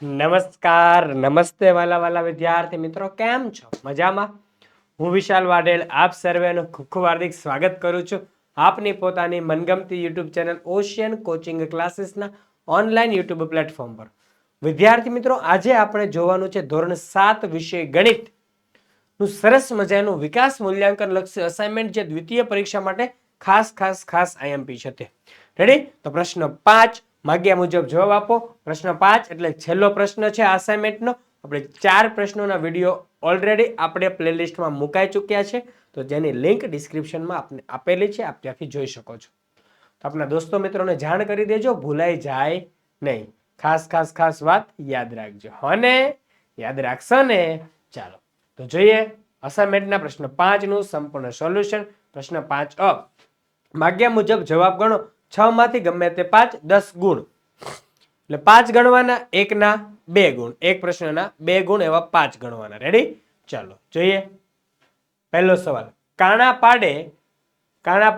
નમસ્કાર, નમસ્તે વાલા વાલા વિદ્યાર્થી મિત્રો, કેમ છો? મજામાં? હું વિશાલ વાડેલ આપ સર્વેનું ખૂબ ખૂબ હાર્દિક સ્વાગત કરું છું આપની પોતાની મનગમતી યુટ્યુબ ચેનલ ઓશિયન કોચિંગ ક્લાસીસના ઓનલાઈન યુટ્યુબ પ્લેટફોર્મ પર. વિદ્યાર્થી મિત્રો, આજે આપણે જોવાનું છે ધોરણ 7 વિષય ગણિત નું સરસ મજાનું વિકાસ મૂલ્યાંકન લક્ષી અસાઇનમેન્ટ જે દ્વિતીય પરીક્ષા માટે ખાસ આઈએમપી છે તે. રેડી? તો પ્રશ્ન 5 માગ્યા મુજબ જવાબ આપો. પ્રશ્ન 5 એટલે છેલ્લો પ્રશ્ન છે આ અસાઇનમેન્ટનો. આપણે 4 પ્રશ્નોના વિડીયો ઓલરેડી આપણે પ્લેલિસ્ટમાં મુકાઈ ચૂક્યા છે, તો જેની લિંક ડિસ્ક્રિપ્શનમાં આપને આપેલી છે, આપ ત્યાંથી જોઈ શકો છો. તો આપણા દોસ્તો મિત્રોને જાણ કરી દેજો, ભૂલાઈ જાય નહીં. ખાસ વાત યાદ રાખજો. અને યાદ રાખશો ને? ચાલો તો જોઈએ અસાઇનમેન્ટના પ્રશ્ન 5 નું સંપૂર્ણ સોલ્યુશન. પ્રશ્ન 5 અ માગ્યા મુજબ જવાબ ગણો. 6 માંથી ગમે તે 5 10 ગુણ, એટલે 5 ગણવાના, 1 ના 2 ગુણ, એક પ્રશ્નના 2 ગુણ એવા 5 ગણવાના. રેડી? ચાલો જોઈએ પહેલો સવાલ. કાણા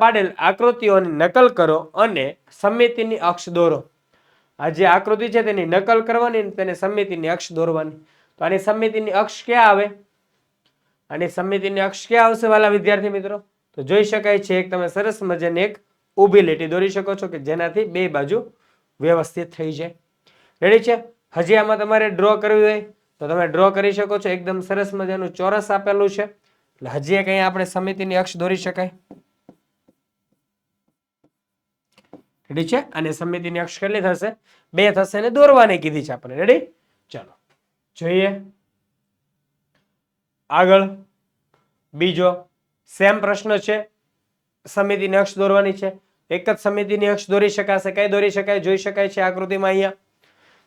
પાડેલ આકૃતિઓની નકલ કરો અને સમિતિની અક્ષ દોરો. આ જે આકૃતિ છે તેની નકલ કરવાની, તેને સમિતિની અક્ષ દોરવાની. તો આની સમિતિની અક્ષ ક્યાં આવે? આની સમિતિની અક્ષ ક્યાં આવશે વાલા વિદ્યાર્થી મિત્રો? તો જોઈ શકાય છે એક તમે સરસ મજાની એક ઊભી લીટી દોરી શકો છો કે જેનાથી બે બાજુ વ્યવસ્થિત થઈ જાય. રેડી છે? હજી આમાં તમારે ડ્રો કરવી હોય તો તમે ડ્રો કરી શકો છો. એકદમ સરસ મજાનું ચોરસ આપેલું છે, એટલે હજી એક અહીંયા આપણે સમિતિની અક્ષ દોરી શકાય. રેડી છે? અને સમિતિની અક્ષ કેટલી થશે? 2 થશે ને દોરવાની કીધી છે આપણે. રેડી? ચાલો જોઈએ આગળ. બીજો સેમ પ્રશ્ન છે, સમિતિની અક્ષ દોરવાની છે. એક જ સમિતિની અક્ષ દોરી શકાશે. કઈ દોરી શકાય? જોઈ શકાય છે આકૃતિમાં અહીંયા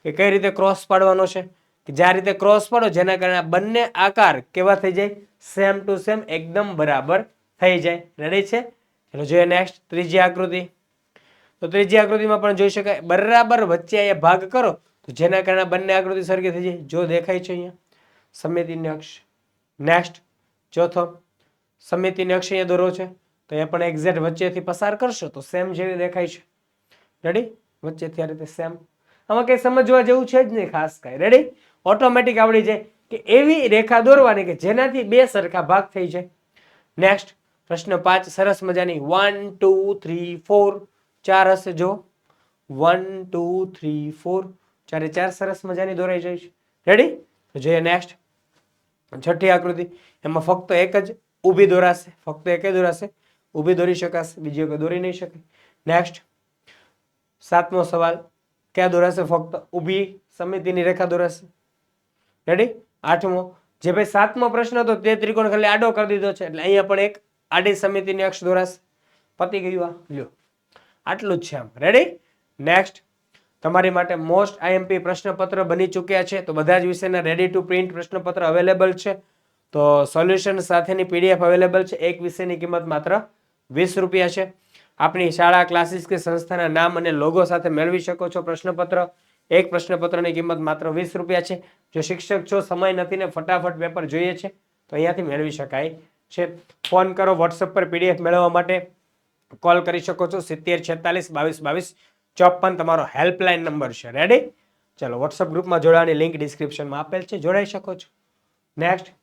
કે કઈ રીતે ક્રોસ પાડવાનો છે. કે જે રીતે ક્રોસ પાડો જેના કારણે બંને આકાર કેવા થઈ જાય? સેમ ટુ સેમ, એકદમ બરાબર થઈ જાય. રેડી છે? ચલો જોઈએ નેક્સ્ટ ત્રીજી આકૃતિ. તો ત્રીજી આકૃતિમાં પણ જોઈ શકાય બરાબર વચ્ચે અહીંયા ભાગ કરો તો જેના કારણે બંને આકૃતિ સરખી થઈ જાય. જો દેખાય છે અહીંયા સમિતિની અક્ષ. નેક્સ્ટ ચોથો, સમિતિની અક્ષ અહીંયા દોરો છે તો એ પણ એક્ઝેક્ટ વચ્ચેથી પસાર કરશો તો સેમ જેવી દેખાય છે. રેડી? વચ્ચેથી આ રીતે સેમ. આમાં કઈ સમજવા જેવું છે જ નહીં ખાસ કાંઈ. રેડી? ઓટોમેટિક આવડી જાય કે એવી રેખા દોરવાની કે જેનાથી બે સરખા ભાગ થઈ જાય. નેક્સ્ટ પ્રશ્ન 5 સરસ મજાની 1 2 3 4 4 હશે. જો 1 2 3 4 ચારે ચાર સરસ મજાની દોરાઈ જાય છે. રેડી? તો જોઈએ નેક્સ્ટ છઠ્ઠી આકૃતિ. એમાં ફક્ત એક જ ઊભી દોરાશે, ફક્ત એક જ દોરાશે. ઊભી દોરી શકાશે, બીજી વખત દોરી નહીં શકે. નેક્સ્ટ સાતમો સવાલ. ક્યાં દોરાશે? ફક્ત ઊભી સમિતિની રેખા દોરાશે. રેડી? આઠમો, જે ભાઈ સાતમો પ્રશ્ન હતો તે ત્રિકોણ ખાલી આડો કરી દીધો છે, એટલે અહીંયા પણ એક આડી સમિતિની અક્ષ દોરાશે. પતી ગયું. આ લ્યો આટલું જ છે આમ. રેડી? નેક્સ્ટ તમારી માટે મોસ્ટ આઈએમપી પ્રશ્નપત્ર બની ચૂક્યા છે, તો બધા જ વિષયના રેડી ટુ પ્રિન્ટ પ્રશ્નપત્ર અવેલેબલ છે. તો સોલ્યુશન સાથેની પીડીએફ અવેલેબલ છે. એક વિષયની કિંમત માત્ર 20 રૂપિયા છે. આપણી શાળા, ક્લાસીસ કે સંસ્થાના નામ અને લોગો સાથે મેળવી શકો છો પ્રશ્નપત્ર. એક પ્રશ્નપત્રની કિંમત માત્ર 20 રૂપિયા છે. જો શિક્ષક છો, સમય નથી ને ફટાફટ પેપર જોઈએ છે તો અહીંયાથી મેળવી શકાય છે. ફોન કરો વોટ્સઅપ પર પીડીએફ મેળવવા માટે. કોલ કરી શકો છો 70 46 22 22 54 તમારો હેલ્પલાઇન નંબર છે. રેડી? ચાલો વોટ્સઅપ ગ્રુપમાં જોડાવાની લિંક ડિસ્ક્રિપ્શનમાં આપેલ છે, જોડાઈ શકો છો. નેક્સ્ટ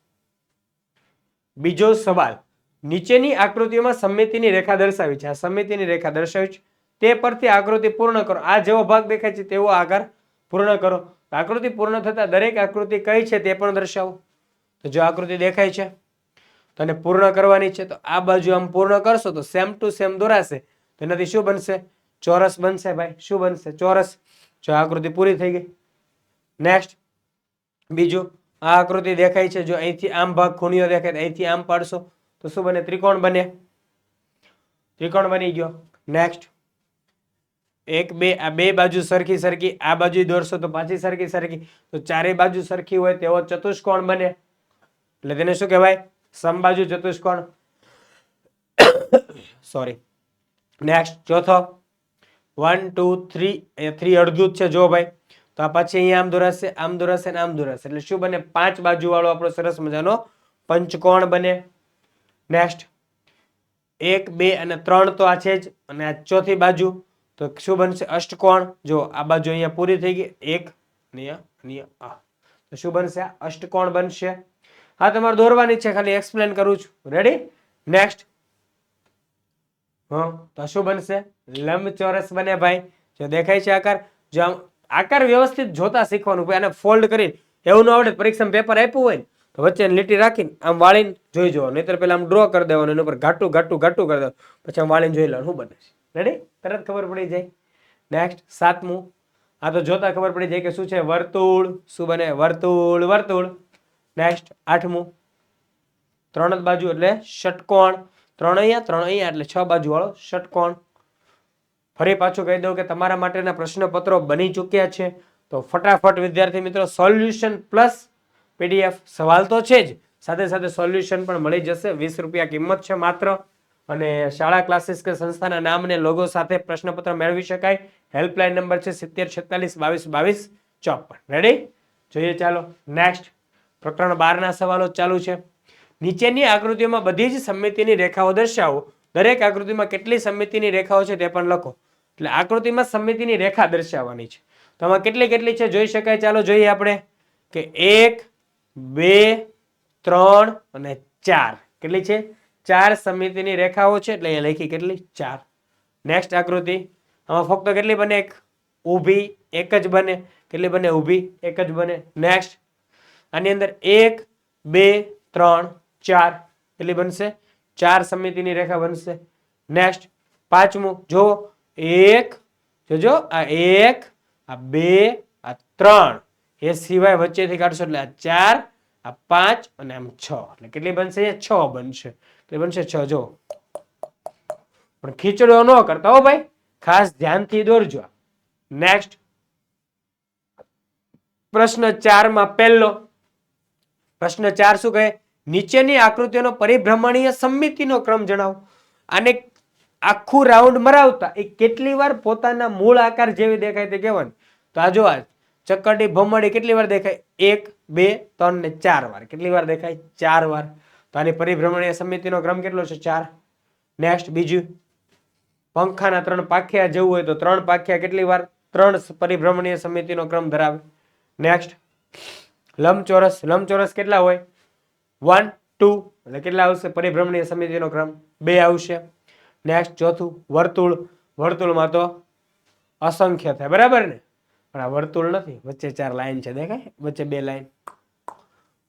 બીજો સવાલ. નીચેની આકૃતિઓમાં સમિતિની રેખા દર્શાવી છે. આ સમિતિની રેખા દર્શાવી છે તે પરથી આકૃતિ પૂર્ણ કરો. આ જેવો ભાગ દેખાય છે તેવો આકાર પૂર્ણ કરો. આકૃતિ પૂર્ણ થતા દરેક આકૃતિ કઈ છે તે પણ દર્શાવો. તો જો આકૃતિ દેખાય છે તો એને પૂર્ણ કરવાની છે, તો આ બાજુ આમ પૂર્ણ કરશો તો સેમ ટુ સેમ દોરાશે. તો એનાથી શું બનશે? ચોરસ બનશે ભાઈ. શું બનશે? ચોરસ. જો આકૃતિ પૂરી થઈ ગઈ. નેક્સ્ટ બીજું, આ આકૃતિ દેખાય છે, જો અહીંથી આમ ભાગ ખૂણિયો દેખાય, અહીંથી આમ પાડશો તો શું બને? ત્રિકોણ બને. ત્રિકોણ બની ગયો. નેક્સ્ટ 1 2 આ બે બાજુ સરખી, આ બાજુ દોરશો તો પાછી સરખી, તો ચારે બાજુ સરખી હોય તેવો ચતુષ્કોણ બને. એટલે તેને શું કહેવાય? સમબાજુ ચતુષ્કોણ. સોરી. નેક્સ્ટ ચોથો 1 2 3, એ 3 અડધું જ છે જો ભાઈ, તો આ પછી અહીંયા આમ દોરાશે, આમ દોરાશે અને આમ દોરાશે, એટલે શું બને? 5 બાજુ વાળો આપણો સરસ મજાનો પંચકોણ બને. નેક્સ્ટ 1 2 અને 3 તો આ છે જ, અને આ ચોથી બાજુ તો શું બનશે? અષ્ટકોણ. જો આ બાજુ અહીંયા પૂરી થઈ ગઈ, 1 આ. તો શું બનશે? અષ્ટકોણ બનશે. હા, તમારે દોરવાની છે, ખાલી એક્સપ્લેન કરું છું. રેડી? નેક્સ્ટ. તો શું બનશે? લંબચોરસ બને ભાઈ. જો દેખાય છે આકાર, જો આકાર વ્યવસ્થિત જોતા શીખવાનું. આને ફોલ્ડ કરી એવું ન આવડે, પરીક્ષામાં પેપર આપ્યું હોય ને તો વચ્ચે લીટી રાખીને આમ વાળીને જોઈ જવાનું. નહીતર પેલા આમ ડ્રો કરી દેવાનું, એના ઉપર ઘાટું ઘાટું ઘાટું કરી દેવાનું, પછી આમ વાળીને જોઈ લેવાનું શું બને છે. રેડી? તરત ખબર પડી જાય. નેક્સ્ટ 7મું. આ તો જોતા ખબર પડી જાય કે શું છે? વર્તુળ. શું બને? વર્તુળ. વર્તુળ. નેક્સ્ટ 8મું. 3 જ બાજુ એટલે ષટકોણ. 3 અહીંયા એટલે 6 બાજુ વાળો ષટકોણ. ફરી પાછું કહી દઉં કે તમારા માટેના પ્રશ્નપત્રો બની ચૂક્યા છે. તો ફટાફટ વિદ્યાર્થી મિત્રો સોલ્યુશન પ્લસ પીડીએફ, સવાલ તો છે જ, સાથે સાથે સોલ્યુશન પણ મળી જશે. 20 રૂપિયા કિંમત છે માત્ર. અને શાળા ક્લાસીસ કે સંસ્થાના નામ અને લોગો સાથે પ્રશ્નપત્ર મેળવી શકાય. હેલ્પલાઇન નંબર છે 7046222254. રેડી? જોઈએ ચાલો નેક્સ્ટ. પ્રકરણ 12 ના સવાલો ચાલુ છે. નીચેની આકૃતિઓમાં બધી જ સમમિતિની રેખાઓ દર્શાવો. દરેક આકૃતિમાં કેટલી સમમિતિની રેખાઓ છે તે પણ લખો. એટલે આકૃતિમાં સમમિતિની રેખા દર્શાવવાની છે. તો આમાં કેટલી કેટલી છે જોઈ શકાય. ચાલો જોઈએ આપણે કે 1 2 3 અને 4. કેટલી છે? 4 સમમિતિની રેખાઓ છે. એટલે અહીંયા લખી કેટલી? 4. નેક્સ્ટ આકૃતિ. આમાં ફક્ત કેટલી બને? એક ઊભી એક જ બને. કેટલી બને? ઊભી એક જ બને. નેક્સ્ટ આની અંદર 1 2 3 4 કેટલી બનશે? 4 સમમિતિની રેખા બનશે. નેક્સ્ટ 5મું જો 1, જોજો આ 1, આ 2, આ 3, એ સિવાય વચ્ચેથી કાઢશો એટલે આ 4, આ 5 અને આમ 6. એટલે કેટલી બનશે? 6 બનશે. કેટલી બનશે? 6. જો પણ ખીચડો ન કરતા હો ભાઈ, ખાસ ધ્યાનથી દોરજો. નેક્સ્ટ પ્રશ્ન 4 માં પહેલો પ્રશ્ન 4 શું કહે? નીચેની આકૃતિઓનો પરિભ્રમણીય સમમિતિનો ક્રમ જણાવો. આને આખું રાઉન્ડ મરાવતા એ કેટલી વાર પોતાના મૂળ આકાર જેવી દેખાય તે કહેવાનું. તો આ જો આ ચક્કરડી ભમરડી કેટલી વાર દેખાય? 1 2 3 ને 4 વાર. કેટલી વાર દેખાય? 4 વાર. તો આની પરિભ્રમણીય સમમિતિનો ક્રમ કેટલો છે? 4. નેક્સ્ટ બીજું, પંખાના 3 પાંખિયા જેવું હોય તો 3 પાંખિયા કેટલી વાર? 3 પરિભ્રમણીય સમમિતિનો ક્રમ ધરાવે. નેક્સ્ટ લંબચોરસ. લંબચોરસ કેટલા હોય? 1 2 એટલે કેટલા આવશે? પરિભ્રમણીય સમમિતિનો ક્રમ 2 આવશે. નેક્સ્ટ ચોથું વર્તુળ. વર્તુળમાં તો અસંખ્ય થાય, બરાબર ને? પણ આ વર્તુળ નથી, વચ્ચે 4 લાઈન છે, દેખાય? વચ્ચે 2 લાઈન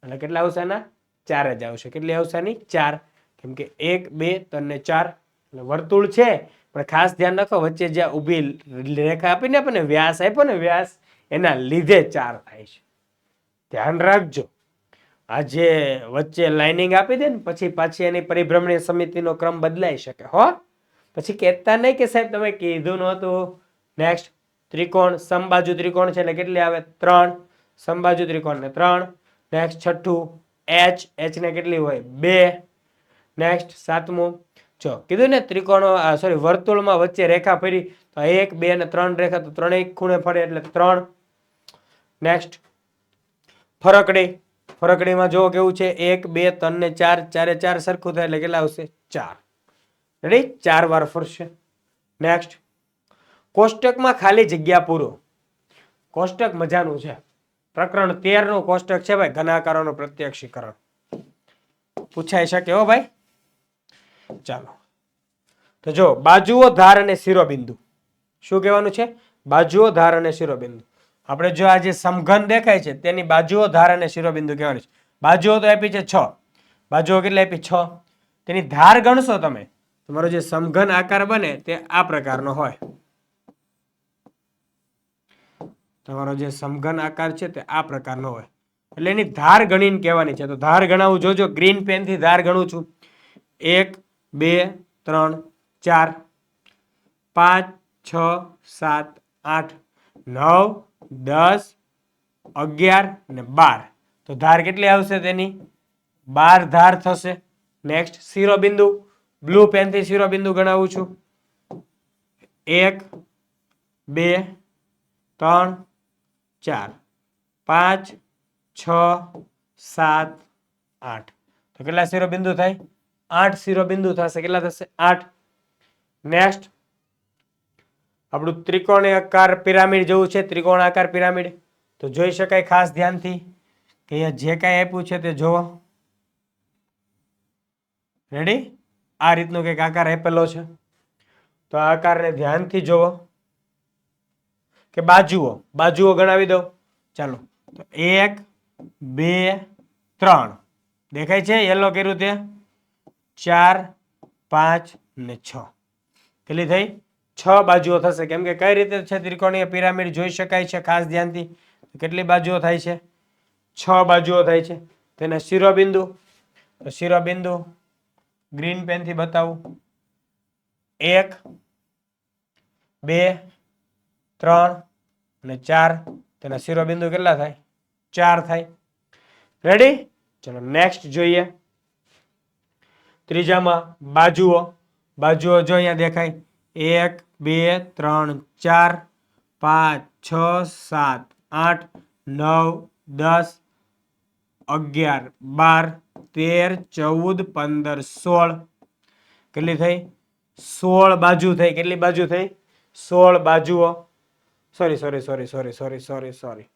એટલે કેટલા આવશે? આના 4 જ આવશે. કેટલી આવશે આની? 4. કેમ કે 1 2 3 ને 4 એટલે વર્તુળ છે. પણ ખાસ ધ્યાન રાખો, વચ્ચે જ્યાં ઊભી રેખા આપીને આપણને વ્યાસ આપ્યો ને, વ્યાસ એના લીધે 4 થાય છે. ધ્યાન રાખજો. આ જે વચ્ચે લાઇનિંગ આપી દે ને પછી પાછી એની પરિભ્રમણીય સમમિતિનો ક્રમ બદલાઈ શકે હો. પછી કહેતા નહીં કે સાહેબ તમે કીધું નહોતું. નેક્સ્ટ ત્રિકોણ. સમબાજુ ત્રિકોણ છે એટલે કેટલી આવે? 3. સમબાજુ ત્રિકોણ ને 3. નેક્સ્ટ છઠ્ઠું એચ. એચ ને કેટલી હોય? 2. નેક્સ્ટ 7મું જો કીધું ને ત્રિકોણો સોરી વર્તુળમાં વચ્ચે રેખા ફરી તો 1 2 અને 3 રેખા, તો 3 ખૂણે ફરે એટલે 3. નેક્સ્ટ ફરકડી. ફરકડીમાં જો કેવું છે? 1 2 3 ને 4, 4 4 સરખું થાય એટલે કેટલા આવશે? 4. રેડી? 4 વાર ફરશે. નેક્સ્ટ કોષ્ટકમાં ખાલી જગ્યા પૂરો. કોષ્ટક મજાનું છે. પ્રકરણ 13 નું કોષ્ટક છે ભાઈ, ઘનાકારોનું પ્રત્યક્ષીકરણ. પૂછાઈ શકે હો ભાઈ. ચાલો તો જો બાજુઓ, ધાર અને શિરોબિંદુ. શું કહેવાનું છે? બાજુઓ, ધાર અને શિરોબિંદુ. આપણે જો આ જે સમઘન દેખાય છે તેની બાજુઓ, ધાર અને શિરોબિંદુ કહેવાની છે. બાજુઓ તો આપી છે 6. બાજુઓ કેટલી આપી? 6. તેની ધાર ગણશો તમે, તમારો જે સમઘન આકાર બને તે આ પ્રકારનો હોય. તમારો જે સમઘન આકાર છે તે આ પ્રકારનો હોય. એટલે એની ધાર ગણીને કહેવાની છે. તો ધાર ગણાવું જોજો. ગ્રીન પેન થી ધાર ગણું છું. 1 2 3 4 5 6 7 8 9 10 11 ને 12. તો ધાર કેટલી આવશે તેની? 12 ધાર થશે. નેક્સ્ટ શિરોબિંદુ. બ્લુ પેન થી શિરોબિંદુ ગણાવું છું. 1 2 3 4 5 6 7 8. તો કેટલા શિરોબિંદુ થાય? 8 શિરોબિંદુ થશે. કેટલા થશે? 8. નેક્સ્ટ આપણું ત્રિકોણાકાર પિરામિડ જેવું છે. ત્રિકોણાકાર પિરામિડ. તો જોઈ શકાય ખાસ ધ્યાનથી કે અહીંયા જે કાંઈ આપ્યું છે તે જોવો. રેડી? આ રીતનો કંઈક આકાર આપેલો છે. તો આ આકારને ધ્યાનથી જોવો કે બાજુઓ ગણાવી દો. ચાલો, તો 1 2 3 દેખાય છે? યલો કર્યું તે 4 5 ને 6. કેટલી થઈ? 6 બાજુઓ થશે. કેમ કે કઈ રીતે છે ત્રિકોણીય પિરામિડ જોઈ શકાય છે ખાસ ધ્યાનથી. કેટલી બાજુઓ થાય છે? 6 બાજુઓ થાય છે. તેના શિરોબિંદુ, તો શિરોબિંદુ ગ્રીન પેનથી બતાવું. 1 2 3 અને 4. તેના શિરોબિંદુ કેટલા થાય? 4 થાય. રેડી? ચલો નેક્સ્ટ જોઈએ. ત્રીજામાં બાજુઓ જો અહીંયા દેખાય 1 2 3 4 5 6 7 8 9 10 11 12 13 14 15 16. કેટલી થઈ? 16 બાજુ થઈ. કેટલી બાજુ થઈ? 16 બાજુઓ. સોરી,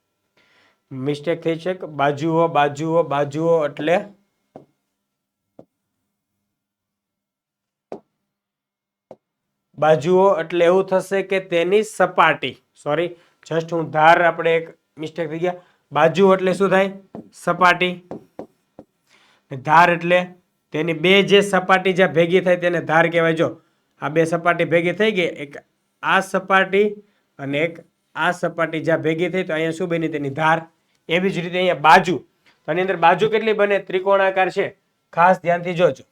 મિસ્ટેક થઈ છે. બાજુઓ એટલે એવું થશે કે તેની સપાટી. સોરી, જસ્ટ હું ધાર, આપણે એક મિસ્ટેક થઈ ગયા. બાજુ એટલે શું થાય? સપાટી. ધાર એટલે તેની બે જે સપાટી જ્યાં ભેગી થાય તેને ધાર કહેવાય. જો આ બે સપાટી ભેગી થઈ ગઈ, એક આ સપાટી અને એક આ સપાટી જ્યાં ભેગી થઈ, તો અહીંયા શું બની? તેની ધાર. એવી જ રીતે અહીંયા બાજુ, તો આની અંદર બાજુ કેટલી બને? ત્રિકોણાકાર છે. ખાસ ધ્યાનથી જોજો.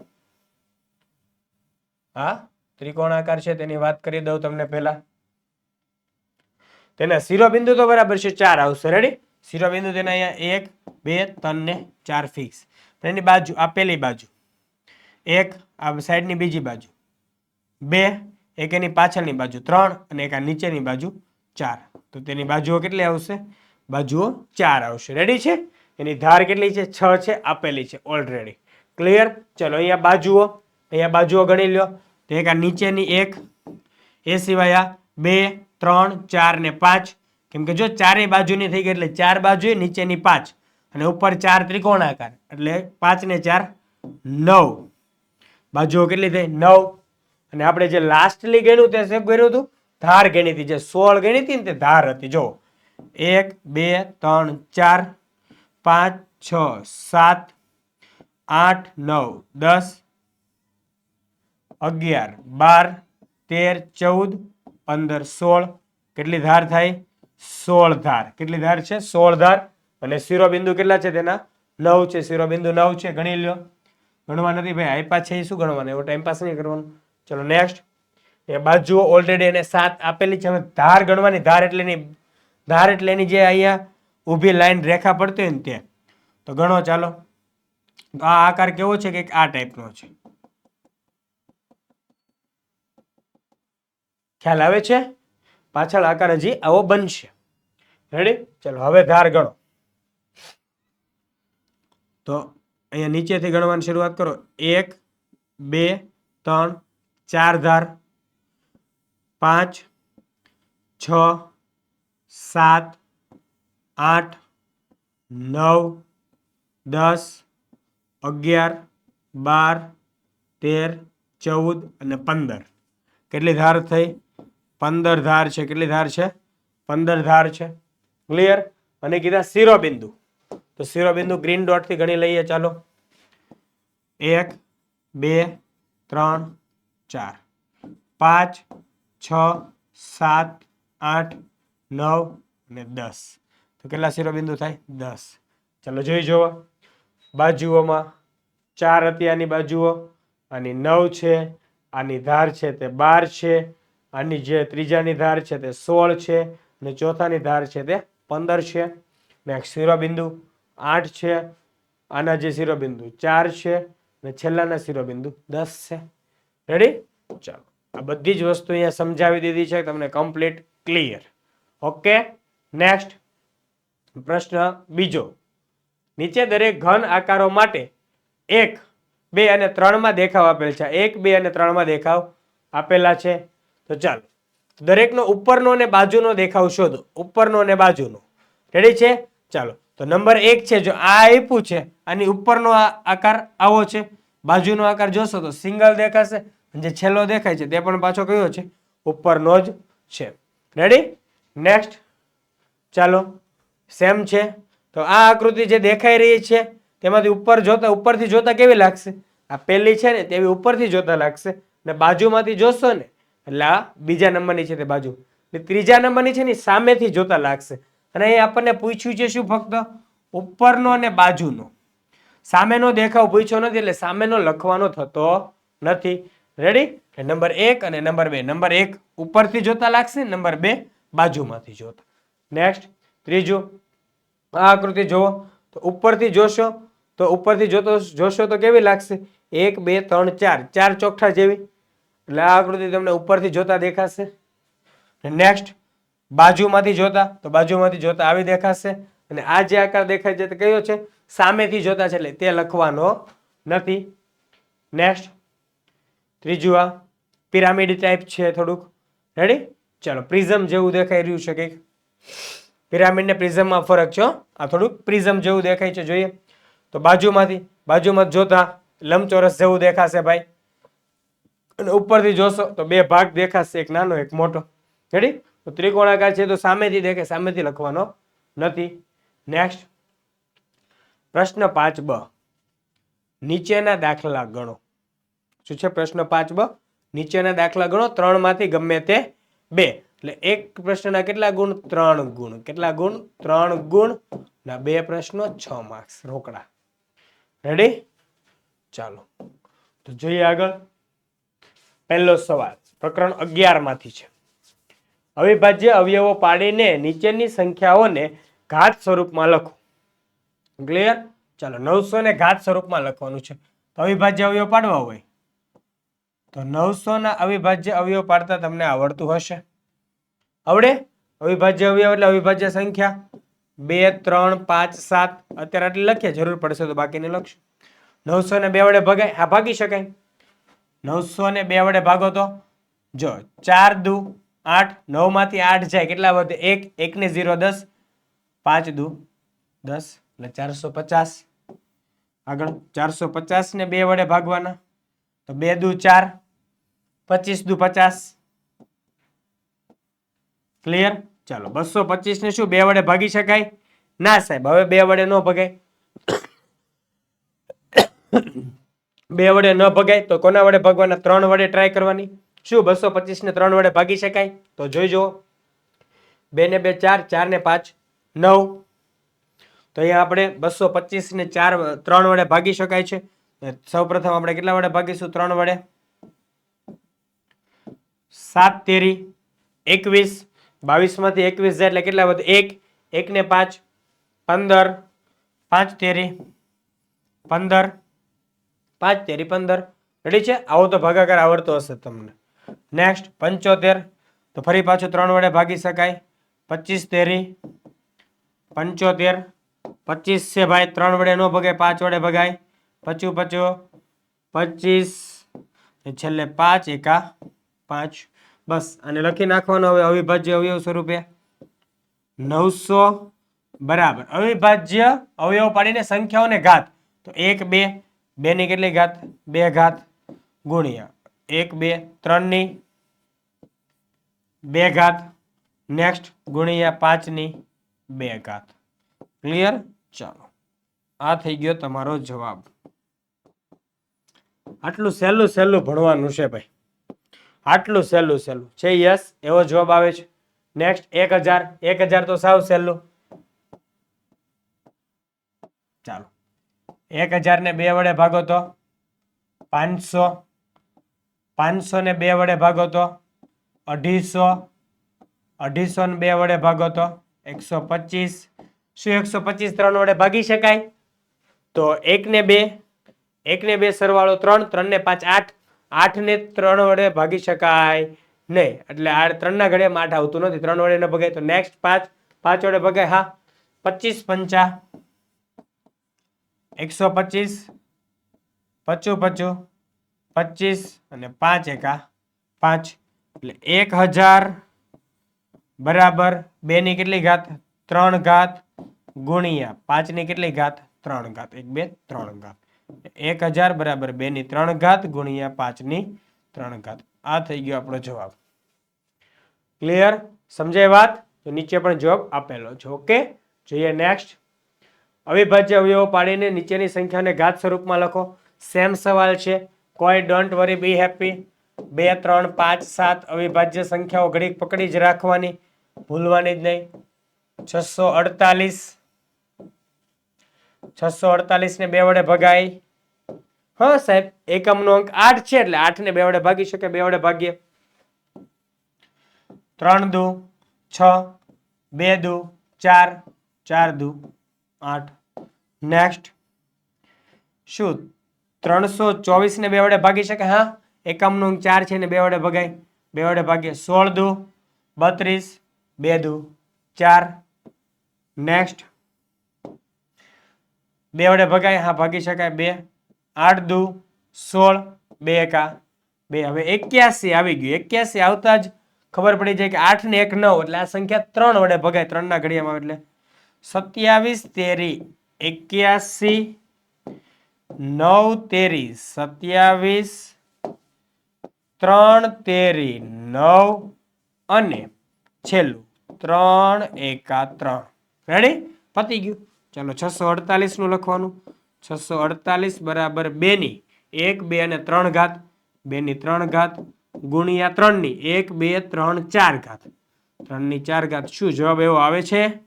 હા, ત્રિકોણાકાર છે તેની વાત કરી દઉં તમને પહેલા. તેના શિરોબિંદુ તો બરાબર છે 4 આવશે. રેડી? શિરોબિંદુ તેના અહીંયા 1 2 3 ને 4 ફિક્સ. એની બાજુ, આ પહેલી બાજુ 1, આ સાઈડની બીજી બાજુ 2, એક એની પાછળની બાજુ 3 અને એક આ નીચેની બાજુ 4. તો તેની બાજુઓ કેટલી આવશે? બાજુઓ 4 આવશે. રેડી છે? એની ધાર કેટલી છે? 6 છે, આપેલી છે ઓલરેડી. ક્લિયર? ચલો અહીંયા બાજુઓ ગણી લો. તો એક આ નીચેની 1, એ સિવાય આ 2 3 4 ને 5. કેમ કે જો ચારેય બાજુની થઈ ગઈ એટલે 4 બાજુ, નીચેની 5 અને ઉપર 4 ત્રિકોણાકાર એટલે 5 ને 4 9. બાજુઓ કેટલી થઈ? 9. અને આપણે જે લાસ્ટલી ગણ્યું તે શું ગણ્યું હતું? ધાર ગણી હતી. જે 16 ગણી હતી ને તે ધાર હતી. જો 1 2 3 4 5 6 7 8 9 10 11 12 13 14 15 16. કેટલી ધાર થાય? 16 ધાર. કેટલી ધાર છે? 16 ધાર. અને શિરોબિંદુ કેટલા છે તેના? 9 છે. શિરોબિંદુ 9 છે. ગણી લ્યો. ગણવા નથી ભાઈ, આપ્યા છે એ શું ગણવાનું? એવો ટાઈમ પાસ નહીં કરવાનો. ચલો નેક્સ્ટ. એ બાજુઓ ઓલરેડી એને 7 આપેલી છે. હવે ધાર ગણવાની. ધાર એટલે એની જે અહીંયા ઊભી લાઈન રેખા પડતી હોય ને તે. તો ગણો ચાલો. આ આકાર કેવો છે? કે આ ટાઈપનો છે. ખ્યાલ આવે છે? પાછળ આકાર હજી આવો બનશે. રેડી? ચલો હવે ધાર ગણો. તો અહીંયા નીચેથી ગણવાની શરૂઆત કરો. 1 2 3 4 ધાર, 5 6 7 8 9 10 11 12 13 14 અને 15. કેટલી ધાર થઈ? 15 ધાર છે. કેટલી ધાર છે? 15 ધાર છે. ક્લિયર? અને કીધા શિરોબિંદુ, તો શિરોબિંદુ ગ્રીન ડોટ થી ગણી લઈએ. ચાલો 1 2 3 4 5 6 7 8 9 અને 10. તો કેટલા શિરોબિંદુ થાય? 10. ચાલો જોઈ જુઓ. બાજુઓમાં 4 હતી આની બાજુઓ, આની 9 છે, આની ધાર છે તે 12 છે, આની જે ત્રીજાની ધાર છે તે 16 છે અને ચોથાની ધાર છે તે 15 છે. નેક્સ્ટ શિરોબિંદુ 8 છે, આના જે શિરોબિંદુ 4 છે અને છેલ્લાના શિરોબિંદુ 10 છે. રેડી? ચાલો, આ બધી જ વસ્તુ અહીંયા સમજાવી દીધી છે તમને કમ્પ્લીટ. ક્લિયર? ઓકે. નેક્સ્ટ પ્રશ્ન બીજો. નીચે દરેક ઘન આકારો માટે 1 2 અને 3 માં દેખાવ આપેલ છે. 1 2 અને 3 માં દેખાવ આપેલા છે. તો ચાલો દરેકનો ઉપરનો અને બાજુનો દેખાવ શોધો. ઉપરનો અને બાજુનો. રેડી છે? ચાલો, તો નંબર 1 છે, જો આ આપ્યું છે, આની ઉપરનો આકાર આવો છે, બાજુનો આકાર જોશો તો સિંગલ દેખાશે, જે છેલ્લો દેખાય છે તે પણ પાછો કયો છે? ઉપરનો જ છે. રેડી? નેક્સ્ટ ચાલો, સેમ છે. તો આ આકૃતિ જે દેખાઈ રહી છે તેમાંથી ઉપરથી જોતા કેવી લાગશે? આ પહેલી છે ને તેવી ઉપરથી જોતા લાગશે, ને બાજુમાંથી જોશો ને એટલે આ બીજા નંબરની છે તે બાજુ, ત્રીજા નંબરની છે ને સામેથી જોતા લાગશે. અને અહીં આપણને પૂછ્યું છે શું? ફક્ત ઉપરનો અને બાજુનો. સામેનો દેખાવ પૂછ્યો નથી, એટલે સામેનો લખવાનો થતો નથી. રેડી? નંબર 1 અને નંબર 2. નંબર 1 ઉપરથી જોતા લાગશે, નંબર 2 બાજુમાંથી જોતા. નેક્સ્ટ ત્રીજું, આ આકૃતિ જુઓ તો ઉપરથી જોશો તો કેવી લાગશે? 1 2 3 4, 4 ચોકઠા જેવી, એટલે આ આકૃતિ તમને ઉપરથી જોતા દેખાશે. નેક્સ્ટ બાજુમાંથી જોતા આવી દેખાશે. અને આ જે આકાર દેખાય છે તે કયો છે? સામેથી જોતા છે, એટલે તે લખવાનો નથી. નેક્સ્ટ ત્રીજું, આ પિરામિડ ટાઈપ છે થોડુંક. રેડી? ચાલો, પ્રિઝમ જેવું દેખાઈ રહ્યું છે કંઈક. પિરામિડ ને પ્રિઝમમાં ફરક છે. આ થોડુંક પ્રિઝમ જેવું દેખાય છે, જોઈએ તો બાજુમાં જોતા લંબચોરસ જેવું દેખાશે ભાઈ. અને ઉપરથી જોશો તો બે ભાગ દેખાશે, એક નાનો એક મોટો. રેડી? તો ત્રિકોણાકાર છે તો સામેથી દેખાય, સામેથી લખવાનો નથી. નેક્સ્ટ પ્રશ્ન 5બ, નીચેના દાખલા ગણો. શું છે પ્રશ્ન 5બ? નીચેના દાખલા ગણો, 3 માંથી ગમે તે 2. એટલે એક પ્રશ્નના કેટલા ગુણ? 3 ગુણ. કેટલા ગુણ? 3 ગુણ. ના 2 પ્રશ્નો 6 માર્ક્સ રોકડા. રેડી? ચાલો, તો જોઈએ આગળ. પહેલો સવાલ પ્રકરણ 11 માંથી છે. અવિભાજ્ય અવયવો પાડીને નીચેની સંખ્યાઓને ઘાત સ્વરૂપમાં લખો. ક્લિયર? ચાલો, 900 ને ઘાત સ્વરૂપમાં લખવાનું છે. તો અવિભાજ્ય અવયવ પાડવા હોય તો 900 ના અવિભાજ્ય અવયવ પાડતા તમને આવડતું હશે. આવડે? અવિભાજ્ય અવયવ એટલે અવિભાજ્ય સંખ્યા 2 3 5 7. અત્યારે આટલી લખીએ, જરૂર પડશે તો બાકીને લખશું. 900 ને 2 વડે ભગાય? હા, ભાગી શકાય. 900 ને 2 વડે ભાગો તો જો 4 દુ 8, 9 માંથી 8 જાય, કેટલા વધે? 1. 1 ને 0 10, 5 દુ 10, એટલે 450. આગળ 450 ને 2 વડે ભાગવાના તો 2 દુ 4, 25 દુ 50. ક્લિયર? ચાલો, 225 ને શું 2 વડે ભાગી શકાય? ના સાહેબ, હવે 2 વડે ન ભગાય. 2 વડે ન ભગાય તો કોના વડે ભાગવાના? 3 વડે ટ્રાય કરવાની. શું 225 ને 3 વડે ભાગી શકાય? તો જોઈ જુઓ. 2 ને 2 4, 4 ને 5 9. તો અહીંયા આપણે 225 ને 3 વડે ભાગી શકાય છે. સૌપ્રથમ આપણે કેટલા વડે ભાગીશું? 3 વડે. 7 તેરી 21, 22 માંથી 21 જાય એટલે કેટલા વધે? 1. 1 ને 5 15, 5 તેરી 15, 5 તેરી 15. રેડી છે? આવો તો ભાગાકાર આવડતો હશે તમને. નેક્સ્ટ 75, તો ફરી પાછું 3 વડે ભાગી શકાય. 25 તેરી 75, 25 છે ભાઈ, 3 વડે ન ભગાય, 5 વડે ભગાય. 25 25, છેલ્લે 5 એકા 5. બસ આને લખી નાખવાનો હવે અવિભાજ્ય અવયવ સ્વરૂપે. 900 બરાબર અવિભાજ્ય અવયવ પાડીને સંખ્યાઓને ઘાત તો 1 2, 2 ની કેટલી ઘાત? 2 ઘાત ગુણ્યા 1 2 3 ની 2 ઘાત. નેક્સ્ટ ગુણ્યા 5 ની 2 ઘાત. ક્લિયર? ચાલો, આ થઈ ગયો તમારો જવાબ. આટલું સહેલું ભણવાનું છે ભાઈ, આટલું સહેલું છે. યસ, એવો જવાબ આવે છે. નેક્સ્ટ 1000 તો સાવ સહેલું. ચાલો, 1000 ને 2 વડે ભાગો તો 500, 500 ને 2 વડે ભાગો તો 250, 250 ને 2 વડે ભાગો તો 125. શું 125 3 વડે ભાગી શકાય? તો 1 ને 2 સરવાળો 3, 3 ને 5 8, 8 ને 3 વડે ભાગી શકાય નહીં, એટલે આ 3 ના ઘડિયામાં 8 આવતું નથી, 3 વડે ન ભગાય. તો નેક્સ્ટ 5 વડે ભગાય. હા, 25 5 125, 25 25 અને 5 એકા 5, એટલે 1000 બરાબર 2 ની કેટલી ઘાત? 3 ઘાત ગુણ્યા 5 ની કેટલી ઘાત 3 ઘાત 1 2 3 ઘાત 1000 બરાબર 2 ની 3 ઘાત ગુણ્યા 5 ની 3 ઘાત આ થઈ ગયો આપણો જવાબ ક્લિયર સમજાય વાત તો નીચે પણ જવાબ આપેલો છે ઓકે જોઈએ નેક્સ્ટ અવિભાજ્ય અવયવો પાડીને નીચેની સંખ્યાને ઘાત સ્વરૂપમાં લખો સેમ સવાલ છે કોઈ ડોન્ટ વરી બી હેપી 2 3 5 7 અવિભાજ્ય સંખ્યાઓ ઘડીક પકડી જ રાખવાની ભૂલવાની જ નહીં 648 ને 2 વડે ભગાય હા સાહેબ એકમનો અંક 8 છે એટલે 8 ને 2 વડે ભાગી શકે 2 વડે ભાગીએ 3 દુ 6 2 દુ 4 4 દુ 8 નેક્સ્ટ શું 324 ને 2 વડે ભાગી શકે હા એકમનો અંક 4 છે ને 2 વડે ભગાય 2 વડે ભાગીએ 16 દુ 32 2 દુ 4 નેક્સ્ટ 2 વડે ભગાય હા ભાગી શકાય 2 8 દુ 16 2 એકા 2 હવે 81 આવી ગયું 81 આવતા જ ખબર પડી જાય કે 8 ને 1 9 એટલે આ સંખ્યા 3 વડે ભગાય 3 ના ઘડિયામાં એટલે 27 તેરી 81 9 તેરી 27 3 તેરી 9 અને છેલ્લું 3 એકા 3 રેડી પતી ગયું ચાલો 648 નું લખવાનું 648 બરાબર 2 ની 1 2 અને 3 ઘાત 2 ની 3 ઘાત ગુણ્યા 3 ની 1 2 3 4 ઘાત 3 ની 4 ઘાત શું જવાબ એવો આવે છે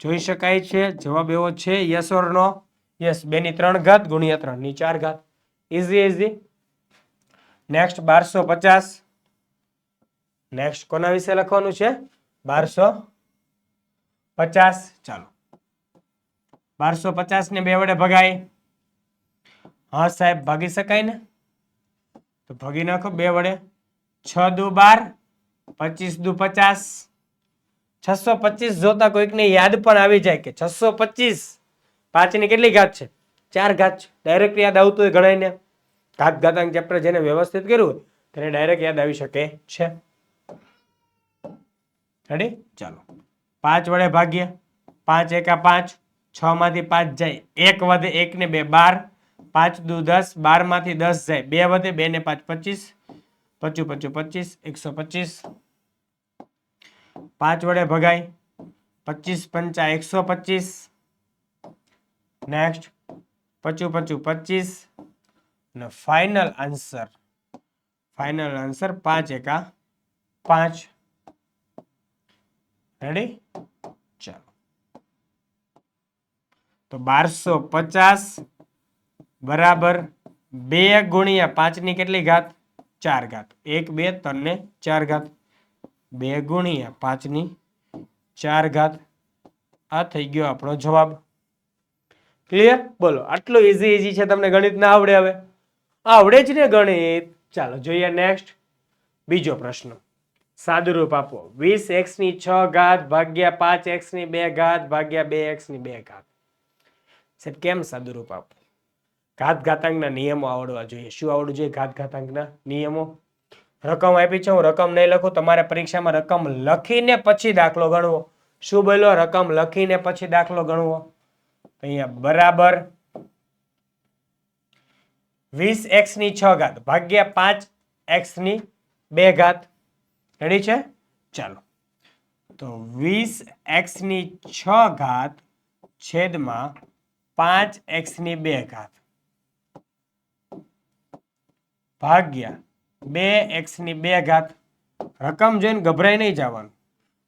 જોઈ શકાય છે જવાબ એવો છે યસ ઓર નો યસ 2 ની 3 ઘાત ગુણ્યા 3 ની 4 ઘાત ઈઝી ઈઝી નેક્સ્ટ 1250 નેક્સ્ટ કોના વિશે લખવાનું છે 1250 ચાલો 1250 ને 2 વડે ભગાય હા સાહેબ ભાગી શકાય ને તો ભાગી નાખો 2 વડે 6 દુ 12 25 દુ 50 625 જોતા કોઈકને યાદ પણ આવી જાય કે 625 5 ની કેટલી ઘાત છે 4 ઘાત છે ડાયરેક્ટ યાદ આવતું હોય ઘણાને ઘાત ઘાતાંક ચેપ્ટર જેને વ્યવસ્થિત કર્યું હોય તેને ડાયરેક્ટ યાદ આવી શકે છે રેડી ચાલો 5 વડે ભાગીએ 5 એકા 5 6 માંથી 5 જાય 1 વધે 1 ને 2 12 5 દુ 10 12 માંથી 10 જાય 2 વધે 2 ને 5 25 25 25 125 5 વડે ભગાય 25 પંચા 125 નેક્સ્ટ 25 25 અને ફાઇનલ આન્સર 5 એકા 5 રેડી ચાલો તો 1250 બરાબર 2 ગુણ્યા 5 ની કેટલી ઘાત 4 ઘાત 1 2 3 ને 4 ઘાત 2 ગુણ્યા 5 ની 4 ઘાત આ થઈ ગયો આપણો જવાબ ક્લિયર બોલો આટલું ઈઝી ઈઝી છે તમને ગણિત ના આવડે હવે આવડે જ ને ગણિત ચાલો જોઈએ નેક્સ્ટ બીજો પ્રશ્ન સાદુરૂપ આપો 20x ની 6 ઘાત ભાગ્યા 5x ની 2 ઘાત ભાગ્યા 2x ની 2 ઘાત સાહેબ કેમ સાદુરૂપ આપો ઘાત ઘાતાંકના નિયમો આવડવા જોઈએ શું આવડવું જોઈએ ઘાત ઘાતાંકના નિયમો રકમ આપી છે હું રકમ નહીં લખું તમારે પરીક્ષામાં રકમ લખીને પછી દાખલો ગણવો શું બોલ્યો રકમ લખીને પછી દાખલો ગણવો અહીંયા બરાબર 20x ની 6 ઘાત ભાગ્યા 5x ની 2 ઘાત રેડી છે ચાલો તો 20x ની 6 ઘાત છેદમાં 5x ની 2 ઘાત ભાગ્યા 2x ની 2 ઘાત રકમ જોઈને ગભરાઈ નહીં જવાનું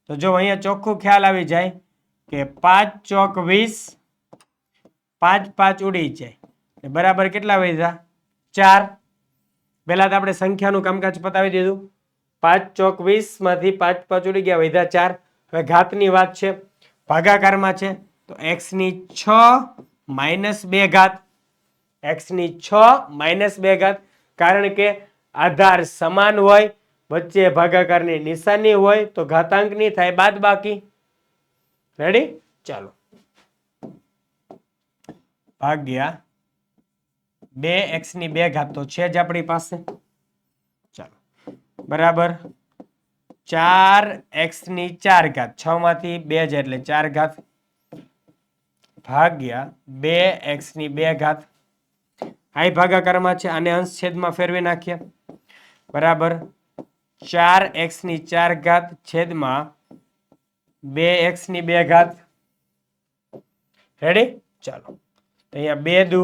તો જો અહીંયા ચોખ્ખું ખ્યાલ આવી જાય કે 5 ચોક 20 5 5 ઉડી જાય બરાબર કેટલા વધ્યા 4 પહેલા તો આપણે સંખ્યાનું કામકાજ પતાવી દીધું 5 ચોક 20 માંથી 5 5 ઉડી ગયા વધ્યા 4 હવે ઘાતની વાત છે ભાગાકારમાં છે તો x ની 6 માઇનસ 2 ઘાત x ની 6 માઇનસ 2 ઘાત કારણ કે આધાર સમાન હોય વચ્ચે ભાગાકારની નિશાની હોય તો ઘાતાંકની થાય બાદબાકી રેડી ચાલો ભાગ્યા 2x ની 2 ઘાત તો છે જ આપણી પાસે ચાલો બરાબર 4x ની 4 ઘાત 6 માંથી 2 જાય એટલે 4 ઘાત ભાગ્યા 2x ની 2 ઘાત આઈ ભાગાકારમાં છે આને અંશ છેદમાં ફેરવી નાખીએ બરાબર 4x ની 4 ઘાત છેદમાં 2x ની 2 ઘાત રેડી ચાલો તો અહીંયા 2 દુ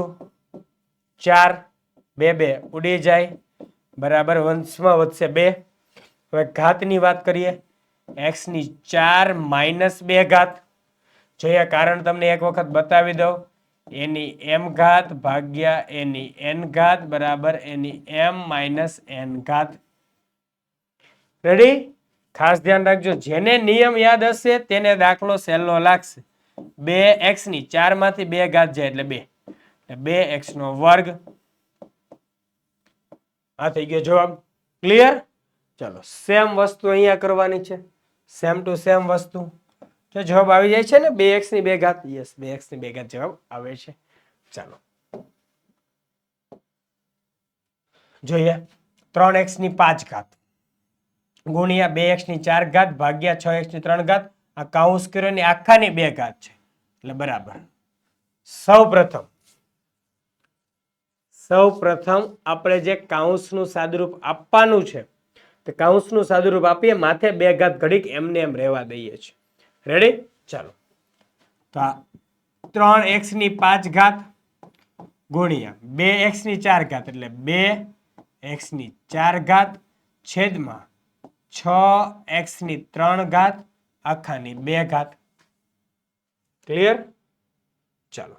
4 2 2 ઉડી જાય બરાબર વંશમાં વધશે 2 હવે ઘાતની વાત કરીએ x ની 4 માઇનસ 2 ઘાત જોઈએ કારણ તમને એક વખત બતાવી દઉં એની m ઘાત ભાગ્યા એની n ઘાત બરાબર એની m માઇનસ n ઘાત રેડી ખાસ ધ્યાન રાખજો જેને નિયમ યાદ હશે તેને દાખલો સહેલો લાગશે 2x ની 4 માંથી 2 ઘાત જાય એટલે 2 2x નો વર્ગ આ થઈ ગયો જવાબ ક્લિયર ચલો સેમ વસ્તુ અહીંયા કરવાની છે સેમ ટુ સેમ વસ્તુ જો જવાબ આવી જાય છે ને 2x ની 2 ઘાત યસ 2x ની 2 ઘાત જવાબ આવે છે ચાલો જોઈએ 3x ની 5 ઘાત ગુણ્યા 2x ની 4 ઘાત ભાગ્યા 6x ની 3 ઘાત આ કૌંસ કર્યો ની આખાની 2 ઘાત છે એટલે બરાબર સૌપ્રથમ આપણે જે કૌંસનું સાદુરૂપ આપવાનું છે તે કૌંસનું સાદુરૂપ આપીએ માથે 2 ઘાત ઘડીક એમને એમ રહેવા દઈએ છીએ રેડી ચાલો તો આ 3x ની 5 ઘાત ગુણ્યા 2x ની 4 ઘાત એટલે 2x ની 4 ઘાત છેદમાં 6x ની 3 ઘાત આખાની 2 ઘાત ક્લિયર ચાલો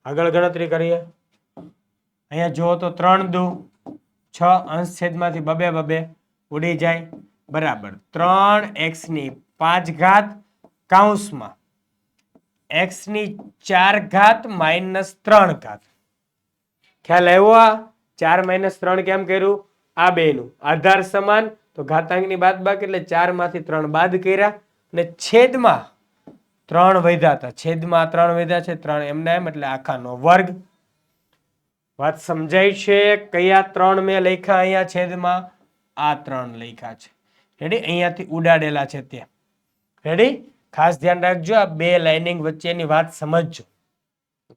આગળ ગણતરી કરીએ અહીંયા જો તો 3 દુ 6 અંશ છેદમાંથી બબે બબે ઉડી જાય બરાબર 3x ની 5 ઘાત કૌંસમાં x ની 4 ઘાત માઇનસ 3 ઘાત ખ્યાલ આવ્યો 4 માઇનસ 3 કેમ કર્યું આ બેનું આધાર સમાન તો ઘાતાંકની બાદબાકી એટલે 4 માંથી 3 બાદ કર્યા અને છેદમાં 3 વધ્યા હતા છેદમાં 3 વધ્યા છે 3 એમના એમ એટલે આખાનો વર્ગ વાત સમજાય છે કયા 3 મેં લખ્યા અહીંયા છેદમાં આ 3 લખ્યા છે રેડી અહીંયાથી ઉડાડેલા છે તે રેડી ખાસ ધ્યાન રાખજો આ બે લાઇનિંગ વચ્ચેની વાત સમજજો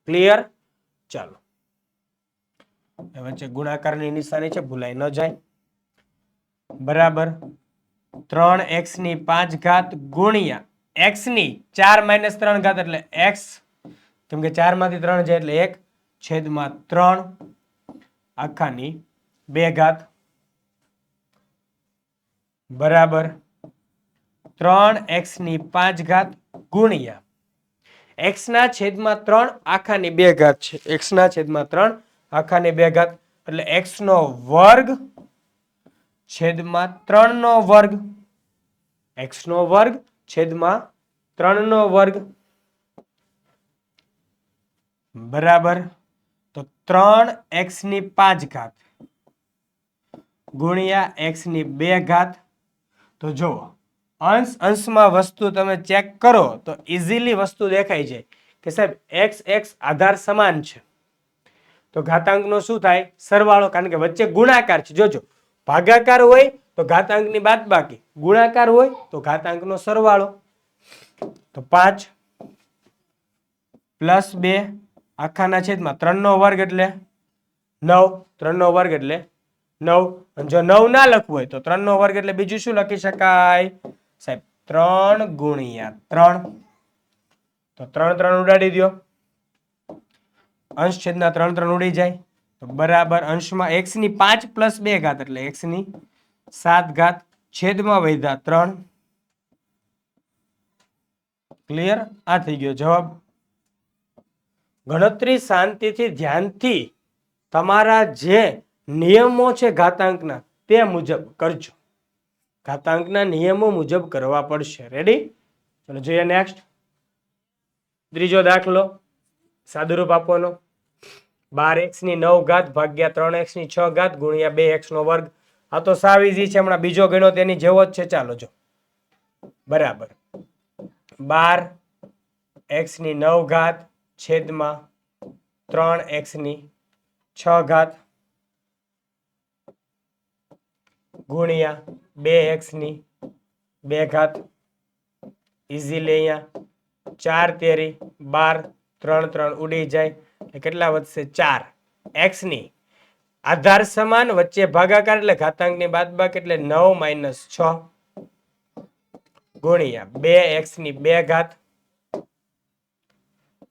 ક્લિયર ચાલો વચ્ચે ગુણાકારની નિશાની છે ભૂલાઈ ન જાય બરાબર 3x ની 5 ઘાત ગુણ્યા x ની 4 માઇનસ 3 ઘાત એટલે x કેમ કે 4 માંથી 3 જાય એટલે 1 છેદમાં 3 આખાની 2 ઘાત બરાબર 3x ની 5 ઘાત ગુણ્યા x ના છેદમાં 3 આખાની 2 ઘાત છે x ના છેદમાં 3 આખાની 2 ઘાત એટલે x નો વર્ગ છેદમાં 3 નો વર્ગ x નો વર્ગ છેદમાં 3 નો વર્ગ બરાબર તો 3x ની 5 ઘાત ગુણ્યા x ની 2 ઘાત તો જો અંશ અંશમાં વસ્તુ તમે ચેક કરો તો ઇઝીલી વસ્તુ દેખાય છે કે સાહેબ x x આધાર સમાન છે તો ઘાતાંકનો શું થાય સરવાળો કારણ કે વચ્ચે ગુણાકાર છે જોજો ભાગાકાર હોય તો ઘાતાંકની બાદબાકી ગુણાકાર હોય તો ઘાતાંકનો સરવાળો તો 5 પ્લસ 2 આખાના છેદમાં 3 નો વર્ગ એટલે 9 3 નો વર્ગ એટલે 9 અને જો 9 ના લખવું હોય તો 3 નો વર્ગ એટલે બીજું શું લખી શકાય સાહેબ 3 ગુણ્યા 3 તો 3 3 ઉડાડી દો અંશ છેદના 3 3 ઉડી જાય તો બરાબર અંશમાં x ની 5 પ્લસ 2 ઘાત એટલે x ની 7 ઘાત છેદમાં વધ્યા 3 ક્લિયર આ થઈ ગયો જવાબ ગણતરી શાંતિથી ધ્યાનથી તમારા જે નિયમો છે ઘાતાંકના તે મુજબ કરજો ઘાતાંકના નિયમો મુજબ કરવા પડશે રેડી ચલો જોઈએ નેક્સ્ટ ત્રીજો દાખલો સાદુરૂપ આપવાનો 12x ની 9 ઘાત ભાગ્યા 3x ની 6 ઘાત ગુણ્યા 2x નો વર્ગ આ તો સાવ ઈઝી છે હમણાં બીજો ગણ્યો તેની જેવો જ છે ચાલો જો બરાબર 12x ની 9 ઘાત છેદમાં 3x ની 6 ઘાત ગુણ્યા 2x ની 2 ઘાત ઇઝીલી અહીંયા 4 તેરી 12 3 3 ઉડી જાય એટલે કેટલા વધશે 4 x ની આધાર સમાન વચ્ચે ભાગાકાર એટલે ઘાતાંકની બાદબાકી એટલે 9 - 6 ગુણ્યા 2x ની 2 ઘાત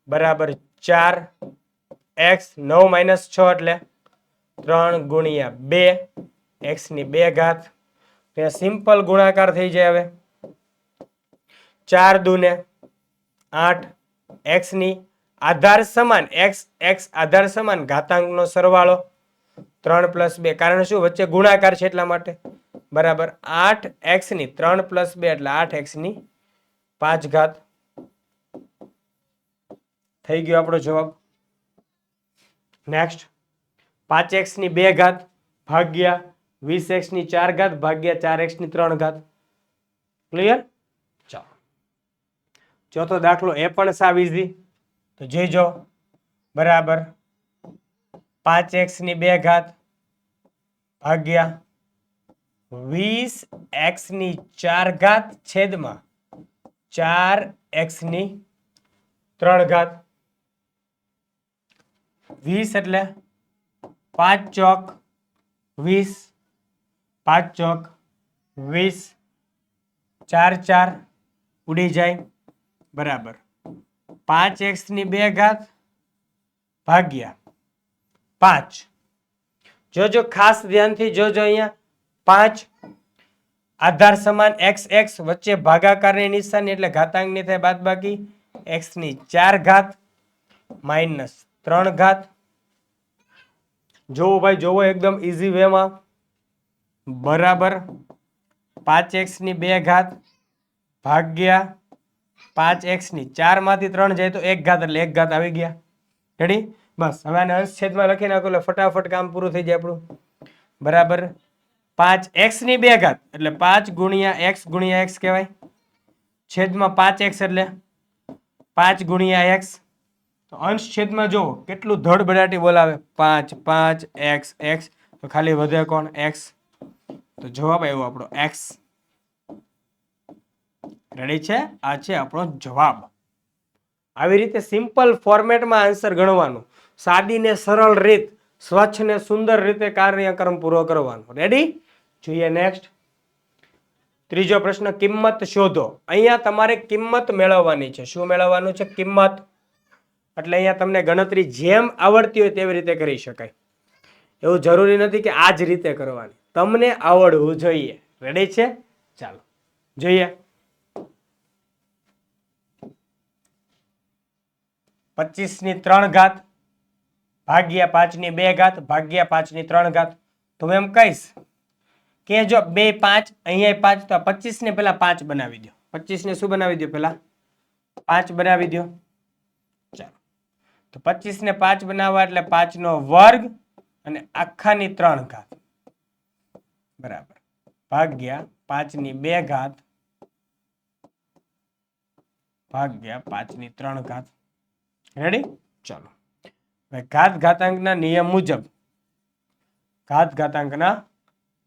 બરાબર 4 x 9 - 6 એટલે 3 ગુણ્યા 2 x ની 2 ઘાત ત્યાં સિમ્પલ ગુણાકાર થઈ જાય હવે 4 દૂને 8 x ની આધાર સમાન x આધાર સમાન ઘાતાંકનો સરવાળો 3 + 2 કારણ શું વચ્ચે ગુણાકાર છે એટલા માટે બરાબર 8x ની 3 + 2 એટલે 8x ની 5 ઘાત થઈ ગયો આપણો જવાબ નેક્સ્ટ 5x ની 2 ઘાત ભાગ્યા 20x ની 4 ઘાત ભાગ્યા 4x ની 3 ઘાત ક્લિયર ચાલો ચોથો દાખલો એ પણ સાવ ઈઝી તો જોઈજો બરાબર 5x ની 2 ઘાત ભાગ્યા 20x ની 4 ઘાત છેદમાં 4x ની 3 ઘાત 20 એટલે 5 ચોક 20 5 ચોક 20 4 4 ઉડી જાય બરાબર 5x ની 2 ઘાત ભાગ્યા 5 જોજો ખાસ ધ્યાનથી જોજો અહીંયા 5 આધાર સમાન x વચ્ચે ભાગાકારની નિશાની એટલે ઘાતાંકની થાય બાદબાકી x ની 4 ઘાત -3 ઘાત જોવો ભાઈ જોવો એકદમ ઈઝી વેમાં બરાબર 5x ની 2 ઘાત ભાગ્યા 5x ની 4 માંથી 3 જાય તો 1 ઘાત એટલે 1 ઘાત આવી ગયા રેડી બસ હવે આને અંશ છેદમાં લખી નાખો એટલે ફટાફટ કામ પૂરું થઈ જાય આપણું બરાબર 5x ની 2 ઘાત એટલે 5 ગુણ્યા x કહેવાય છેદમાં 5x એટલે 5 ગુણ્યા x તો અંશ છેદમાં જો કેટલું ધડબડાટી બોલાવે 5 5 x તો ખાલી વધે કોણ x તો જવાબ આવ્યો આપણો x રેડી છે આ છે આપણો જવાબ આવી રીતે સિમ્પલ ફોર્મેટમાં આન્સર ગણવાનું સાદી ને સરળ રીત સ્વચ્છ ને સુંદર રીતે કાર્યક્રમ પૂરો કરવાનો રેડી જોઈએ નેક્સ્ટ ત્રીજો પ્રશ્ન કિંમત શોધો અહીંયા તમારે કિંમત મેળવવાની છે શું મેળવવાનું છે કિંમત એટલે અહીંયા તમને ગણતરી જેમ આવડતી હોય તેવી રીતે કરી શકાય એવું જરૂરી નથી કે આ જ રીતે કરવાની તમને આવડવું જોઈએ રેડી છે ચાલો જોઈએ 25 ની 3 ઘાત ભાગ્યા 5 ની 2 ઘાત ભાગ્યા 5 ની 3 ઘાત તો હું એમ કહીશ કે જો 2 5 અહીંયા 5 તો 25 ને પહેલા 5 બનાવી દો 25 ને શું બનાવી દો પહેલા 5 બનાવી દો ચાલો તો 25 ને 5 બનાવવા એટલે 5 નો વર્ગ અને આખાની 3 ઘાત બરાબર ભાગ્યા 5 ની 2 ઘાત ભાગ્યા 5 ની 3 ઘાત રેડી ચાલો હવે ઘાતાંકના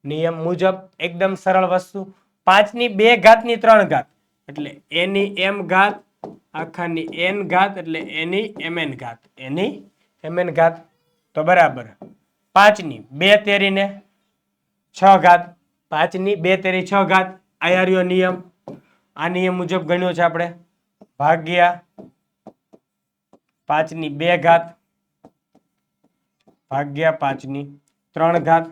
નિયમ મુજબ એકદમ સરળ વસ્તુ 5 ની 2 ઘાત ની 3 ઘાત એટલે a ની m ઘાત આખાની n ઘાત એટલે a ની mn ઘાત તો બરાબર 5 ની 2 તેરી ને 6 ઘાત 5 ની 2 તેરી 6 ઘાત આ રહ્યો નિયમ આ નિયમ મુજબ ગણ્યો છે આપણે ભાગ્યા 5 ની 2 ઘાત ભાગ્યા 5 ની 3 ઘાત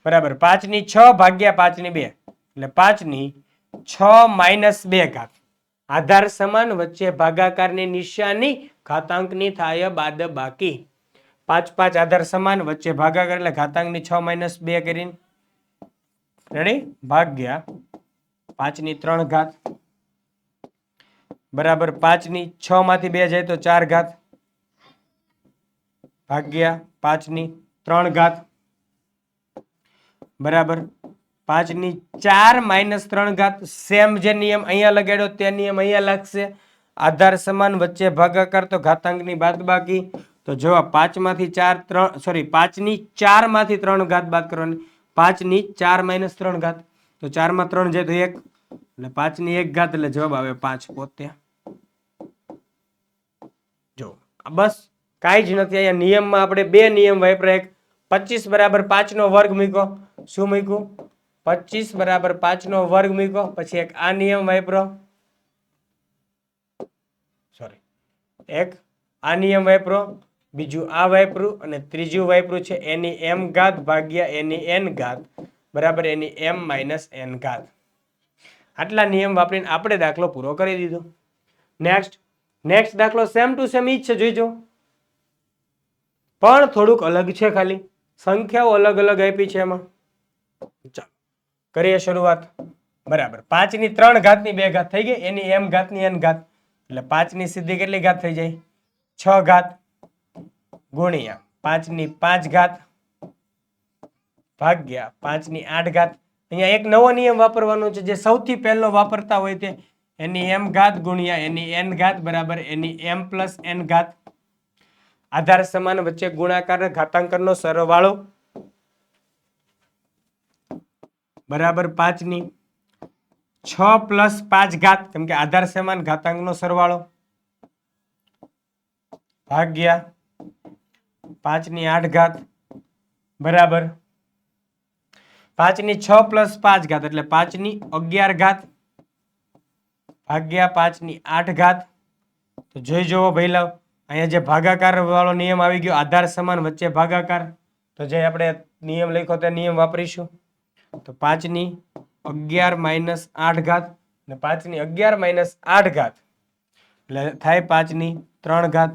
બરાબર 5 ની 6 ભાગ્યા 5 ની 2 એટલે 5 ની 6 - 2 ઘાત આધાર સમાન વચ્ચે ભાગાકારની નિશાની ઘાતાંકની થાય બાદબાકી 5 5 આધાર સમાન વચ્ચે ભાગાકાર એટલે ઘાતાંકની 6 - 2 કરીને રેડી ભાગ્યા 5 ની 3 ઘાત બરાબર 5 ની 6 માંથી 2 જાય તો 4 ઘાત ભાગ્યા 5 ની 3 ઘાત બરાબર 5 ની 4 - 3 ઘાત સેમ જે નિયમ અહીંયા લગાડ્યો તે નિયમ અહીંયા લાગશે આધાર સમાન વચ્ચે ભાગાકાર તો ઘાતાંકની બાદબાકી તો જવાબ 5 માંથી 4 5 ની 4 માંથી 3 ઘાત બાદ કરવાની 5 ની 4 - 3 ઘાત તો 4 માં 3 જાય તો 1 એટલે 5 ની 1 ઘાત એટલે જવાબ આવે 5 પોતે. જો બસ કાંઈ જ નથી. અહીંયા નિયમમાં આપણે બે નિયમ વાપર્યા. એક 25 બરાબર 5 નો વર્ગ મૂક્યો. શું મૂક્યું? 25 બરાબર 5 નો વર્ગ મૂક્યો. પછી એક આ નિયમ વાપરો, સોરી, એક આ નિયમ વાપરો, બીજું આ વાપરું અને ત્રીજું વાપરું છે એની m ઘાત ભાગ્યા એની n ઘાત બરાબર એની m માઇનસ n ઘાત. આટલા નિયમ વાપરીને આપણે દાખલો પૂરો કરી દીધો. નેક્સ્ટ દાખલો સેમ ટુ સેમ ઈ જ છે, જોઈજો, પણ થોડુંક અલગ છે. ખાલી સંખ્યાઓ અલગ અલગ આપી છે એમાં. ચાલો કરીએ શરૂઆત. બરાબર 5 ની 3 ઘાતની 2 ઘાત થઈ ગઈ, એની m ઘાતની n ઘાત એટલે 5 ની સીધી કેટલી ઘાત થઈ જાય? 6 ઘાત ગુણ્યા 5 ની 5 ઘાત ભાગ્યા 5 ની 8 ઘાત. અહીંયા એક નવો નિયમ વાપરવાનો છે જે સૌથી પહેલો વાપરતા હોય તે એની m ઘાત ગુણ્યા એની n ઘાત બરાબર એની m પ્લસ n ઘાત. આધાર સમાન વચ્ચે ગુણાકાર ઘાતાંકનો સરવાળો બરાબર 5 ની 6 પ્લસ 5 ઘાત, કેમ કે આધાર સમાન ઘાતાંકનો સરવાળો ભાગ્યા 5 ની 8 ઘાત બરાબર 5 ની 6 પ્લસ 5 ઘાત એટલે 5 ની 11 ઘાત ભાગ્યા 5 ની 8 ઘાત. તો જોઈ જુઓ ભઈલાઓ, અહીંયા જે ભાગાકાર વાળો નિયમ આવી ગયો, આધાર સમાન વચ્ચે ભાગાકાર, તો જે આપણે નિયમ લખ્યો તે નિયમ વાપરીશું. તો 5 ની 11 માઇનસ 8 ઘાત અને 5 ની 11 માઇનસ 8 ઘાત એટલે થાય 5 ની 3 ઘાત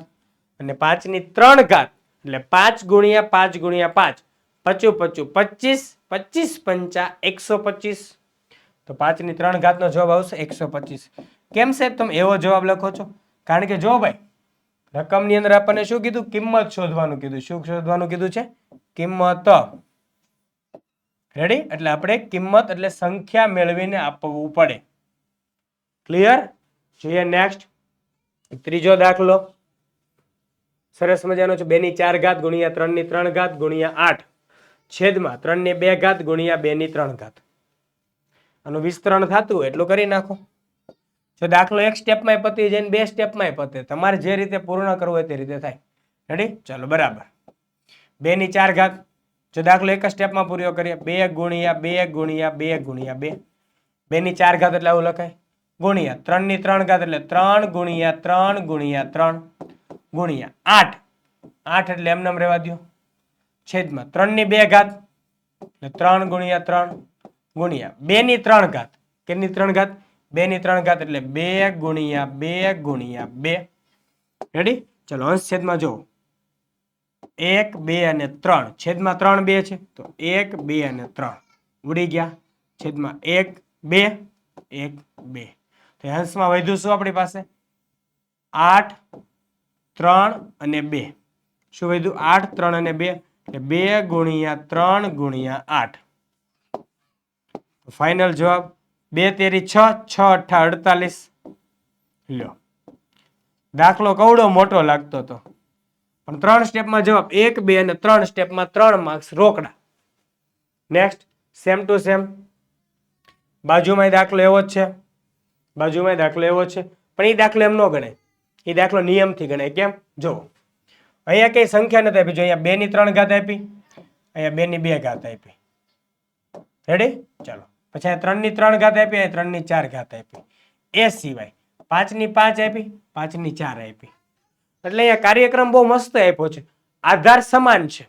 અને 5 ની 3 ઘાત એટલે 5 ગુણ્યા 5 ગુણ્યા 5 પચું 25 25 પંચા 125. તો 5 ની 3 ઘાતનો જવાબ આવશે 125. કેમ સાહેબ તમે એવો જવાબ લખો છો? કારણ કે જો ભાઈ રકમની અંદર આપણને શું કીધું? કિંમત શોધવાનું કીધું. શું શોધવાનું કીધું છે? કિંમત. રેડી? એટલે આપણે કિંમત એટલે સંખ્યા મેળવીને આપવું પડે. ક્લિયર? જોઈએ નેક્સ્ટ ત્રીજો દાખલો. સરસ મજાનો છે. 2 ની 4 ઘાત ગુણ્યા 3 ની 3 ઘાત ગુણ્યા 8 છેદમાં 3 ની 2 ઘાત ગુણ્યા 2 ની 3 ઘાત. આનું વિસ્તરણ થતું હોય એટલું કરી નાખો. જો દાખલો એક સ્ટેપમાં પતી જાય ને બે સ્ટેપમાં પતે, તમારે જે રીતે પૂર્ણ કરવું હોય તે રીતે થાય. રેડી? ચાલો બરાબર. 2 ની 4 ઘાત, જો દાખલો એક સ્ટેપમાં પૂરો કરીએ, 2 ગુણ્યા 2 ગુણ્યા 2 ગુણ્યા 2. 2 ની 4 ઘાત એટલે આવું લખાય. ગુણ્યા 3 ની 3 ઘાત એટલે 3 ગુણ્યા 3 ગુણ્યા 3 ગુણ્યા 8. 8 એટલે એમ નામ રહેવા દો. છેદમાં 3 ની 2 ઘાત એટલે 3 ગુણ્યા 3 ગુણ્યા 2 ની 3 ઘાત. કેટલી 3 ઘાત? 2 ની 3 ઘાત એટલે 2 ગુણ્યા 2 ગુણ્યા 2. રેડી? ચલો અંશ છેદમાં જો 1 2 અને 3 છેદમાં 3 2 છે તો 1 2 અને 3 ઉડી ગયા. છેદમાં 1 2 1 2. તો અંશમાં વધ્યું શું આપણી પાસે? 8 3 અને 2. શું વધ્યું? 8 3 અને 2 એટલે 2 ગુણ્યા 3 ગુણ્યા 8. ફાઇનલ જવાબ 2 તેરી 6 6 અઠ્ઠા 48. લ્યો, દાખલો કવડો મોટો લાગતો હતો પણ 3 સ્ટેપમાં જવાબ 1 2 અને 3 સ્ટેપમાં 3 માર્ક્સ રોકડા. નેક્સ્ટ સેમ ટુ સેમ બાજુમાં દાખલો એવો જ છે. બાજુમાં દાખલો એવો છે પણ એ દાખલો એમ ન ગણાય. એ દાખલો નિયમથી ગણાય. કેમ? જો અહીંયા કઈ સંખ્યા નથી આપી. જો અહીંયા 2 ની 3 ઘાત આપી, અહીંયા 2 ની 2 ઘાત આપી. રેડી? ચાલો પછી 3 ની 3 ઘાત આપી, 3 ની 4 ઘાત આપી. એ સિવાય 5 ની 5 આપી, 5 ની 4 આપી. એટલે અહીંયા કાર્યક્રમ બહુ મસ્ત આપ્યો છે. આધાર સમાન છે,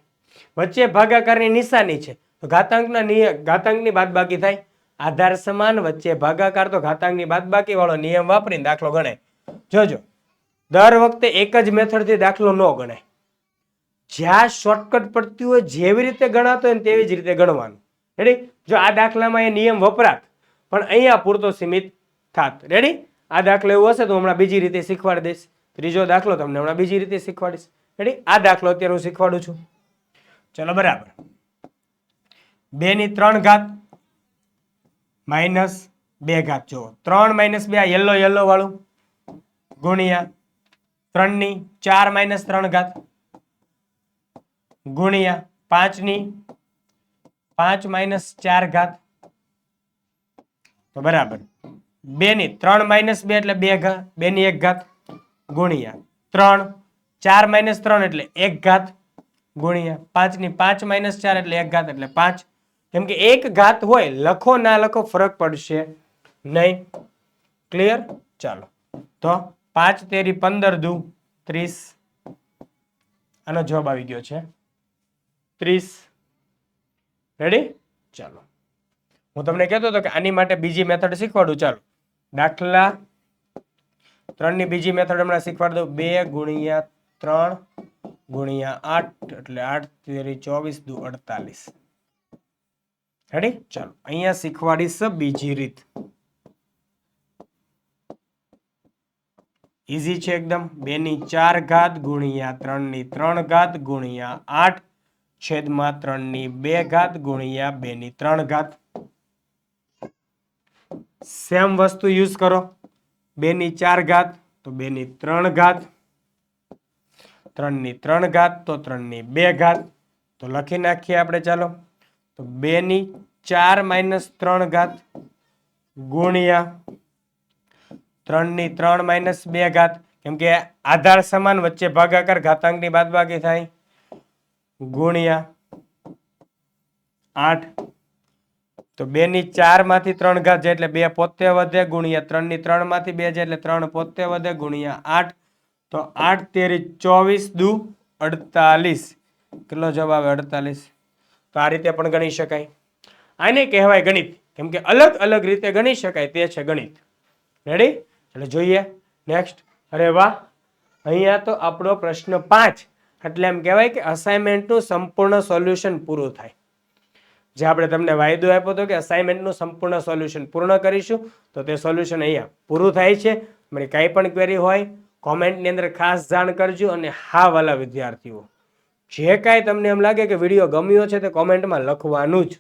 વચ્ચે ભાગાકારની નિશાની છે, તો ઘાતાંકની બાદબાકી થાય. આધાર સમાન વચ્ચે ભાગાકાર, તો ઘાતાંકની બાદબાકી વાળો નિયમ વાપરીને દાખલો ગણાય. જોજો દર વખતે એક જ મેથડથી દાખલો ન ગણાય. જ્યાં શોર્ટકટ પડતી હોય, જેવી રીતે ગણાતો હોય ને તેવી જ રીતે ગણવાનું. રેડી? જો આ દાખલામાં એ નિયમ વપરાત પણ અહીંયા પૂરતો સીમિત થાત. રેડી? આ દાખલો એવો હશે તો હમણાં બીજી રીતે શીખવાડી દઈશ. ત્રીજો દાખલો તમને હમણાં બીજી રીતે શીખવાડીશ. રેડી? આ દાખલો અત્યારે હું શીખવાડું છું. ચલો બરાબર. 2 ની 3 ઘાત માઇનસ 2 ઘાત. જો 3 માઇનસ 2 આ યલો વાળું ગુણ્યા 3 ની 4 માઇનસ 3 ઘાત ગુણ્યા 5 ની 5 માઇનસ 4 ઘાત તો બરાબર 2 ની 3 માઇનસ 2 એટલે 2 ની 1 ઘાત ગુણ્યા 3 4 માઇનસ 3 એટલે 1 ઘાત ગુણ્યા 5 ની 5 માઇનસ 4 એટલે 1 ઘાત એટલે 5. કેમ કે 1 ઘાત હોય લખો ના લખો ફરક પડશે નહીં. ક્લિયર? ચાલો તો 5 તેરી 15 દુ 30. આનો જવાબ આવી ગયો છે 30. રેડી? ચાલો હું તમને કહેતો હતો કે આની માટે બીજી મેથડ શીખવાડું. ચાલો દાખલા 3 ની બીજી મેથડ હમણાં શીખવાડી દઉં. 2 ગુણ્યા 3 ગુણ્યા 8 એટલે 8 તેરી 24 દુ 48. રેડી? ચાલો અહીંયા શીખવાડીશ બીજી રીત. ઈઝી છે એકદમ. 2 ની 4 ઘાત ગુણ્યા 3 ની 3 ઘાત ગુણ્યા 8 છેદમાં 3 ની 2 ઘાત ગુણ્યા 2 ની 3 ઘાત. સેમ વસ્તુ યુઝ કરો. 2 ની 4 ઘાત તો 2 ની 3 ઘાત, 3 ની 3 ઘાત તો 3 ની 2 ઘાત. તો લખી નાખીએ આપણે. ચાલો તો 2 ની 4 માઇનસ 3 ઘાત ગુણ્યા 3 ની 3 માઇનસ 2 ઘાત. કેમ કે આધાર સમાન વચ્ચે ભાગાકાર ઘાતાંકની બાદબાકી થાય ગુણ્યા 8. તો 2 ની 4 માંથી 3 ઘાત જાય એટલે 2 પોતે વધે ગુણ્યા 3 ની 3 માંથી 2 જાય એટલે 3 પોતે વધે ગુણ્યા 8. તો 8 તેરી 24 દુ 48. કેટલો જવાબ આવે? 48. તો આ રીતે પણ ગણી શકાય. આને કહેવાય ગણિત. કેમ કે અલગ અલગ રીતે ગણી શકાય તે છે ગણિત. રેડી? એટલે જોઈએ નેક્સ્ટ. અરે વાહ, અહીંયા તો આપણો પ્રશ્ન 5 એટલે એમ કહેવાય કે અસાઇનમેન્ટનું સંપૂર્ણ સોલ્યુશન પૂરું થાય. જે આપણે તમને વાયદો આપ્યો હતો કે અસાઇનમેન્ટનું સંપૂર્ણ સોલ્યુશન પૂર્ણ કરીશું, તો તે સોલ્યુશન અહીંયા પૂરું થાય છે. મારી કાંઈ પણ ક્વેરી હોય કોમેન્ટની અંદર ખાસ જાણ કરજો. અને હા વાલા વિદ્યાર્થીઓ, જે કાંઈ તમને એમ લાગે કે વિડીયો ગમ્યો છે તે કોમેન્ટમાં લખવાનું જ.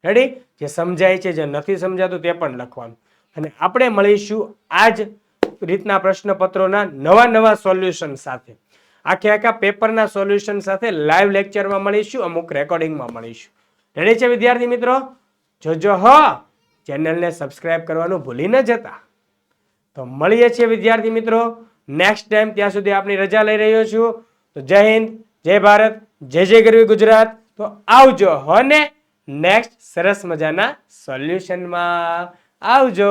રેડી? જે સમજાય છે, જે નથી સમજાતું તે પણ લખવાનું. અને આપણે મળીશું આ જ રીતના પ્રશ્નપત્રોના નવા સોલ્યુશન સાથે, આખા પેપરના સોલ્યુશન સાથે લાઈવ લેક્ચરમાં મળીશું, અમુક રેકોર્ડિંગમાં મળીશું. રેડી છે વિદ્યાર્થી મિત્રો? જોજો હો, ચેનલને સબસ્ક્રાઇબ કરવાનું ભૂલી ન જતા. તો મળીએ છીએ વિદ્યાર્થી મિત્રો નેક્સ્ટ ટાઈમ. ત્યાં સુધી આપની રજા લઈ રહ્યો છું. તો જય હિન્દ, જય ભારત, જય જય ગરવી ગુજરાત. તો આવજો હો ને નેક્સ્ટ સરસ મજાના સોલ્યુશનમાં. આવજો.